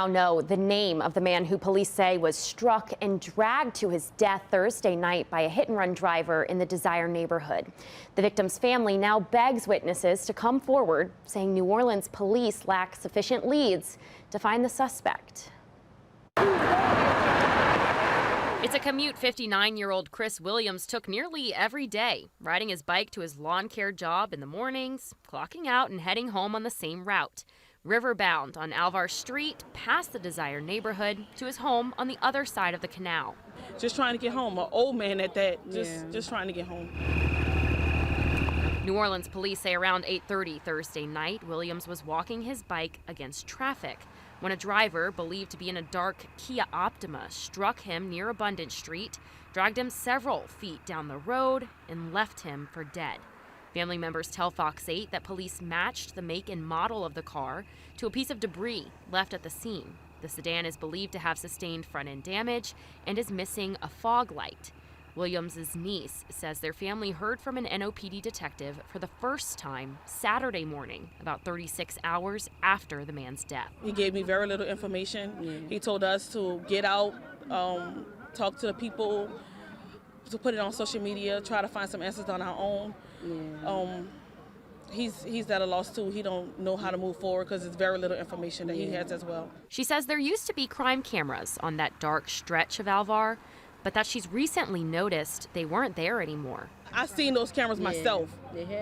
now know the name of the man who police say was struck and dragged to his death Thursday night by a hit-and-run driver in the Desire neighborhood. The victim's family now begs witnesses to come forward, saying New Orleans police lack sufficient leads to find the suspect. It's a commute 59-year-old Chris Williams took nearly every day, riding his bike to his lawn care job in the mornings, clocking out and heading home on the same route. Riverbound on Alvar Street, past the Desire neighborhood, to his home on the other side of the canal. Just trying to get home, an old man at that, just trying to get home. New Orleans police say around 8:30 Thursday night, Williams was walking his bike against traffic when a driver, believed to be in a dark Kia Optima, struck him near Abundant Street, dragged him several feet down the road, and left him for dead. Family members tell Fox 8 that police matched the make and model of the car to a piece of debris left at the scene. The sedan is believed to have sustained front-end damage and is missing a fog light. Williams' niece says their family heard from an NOPD detective for the first time Saturday morning, about 36 hours after the man's death. He gave me very little information. He told us to get out, talk to the people, to put it on social media, try to find some answers on our own. He's at a loss too. He don't know how to move forward because there's very little information that he has as well. She says there used to be crime cameras on that dark stretch of Alvar, but that she's recently noticed they weren't there anymore. I've seen those cameras myself.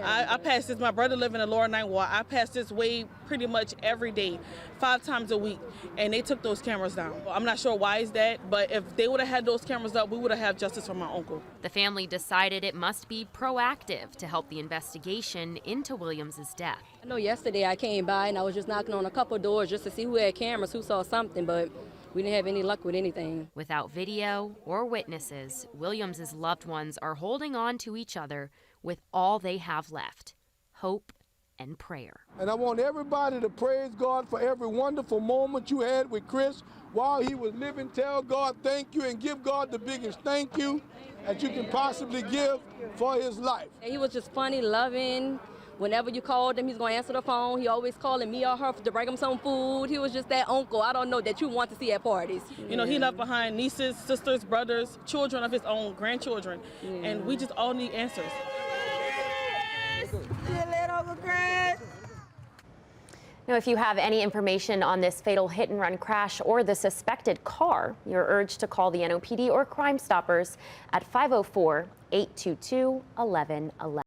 I pass this, my brother lives in the Lower Ninth Ward. I pass this way pretty much every day, 5 times a week, and they took those cameras down. I'm not sure why is that, but if they would have had those cameras up, we would have had justice for my uncle. The family decided it must be proactive to help the investigation into Williams' death. I know yesterday I came by and I was just knocking on a couple of doors just to see who had cameras, who saw something, but we didn't have any luck with anything. Without video or witnesses, Williams' loved ones are holding on to each other with all they have left, hope and prayer. And I want everybody to praise God for every wonderful moment you had with Chris while he was living. Tell God thank you and give God the biggest thank you that you can possibly give for his life. He was just funny, loving. Whenever you called him, he's going to answer the phone. He always calling me or her to bring him some food. He was just that uncle, I don't know, that you want to see at parties. You know, he left behind nieces, sisters, brothers, children of his own, grandchildren, and we just all need answers. Now, if you have any information on this fatal hit-and-run crash or the suspected car, you're urged to call the NOPD or Crime Stoppers at 504-822-1111.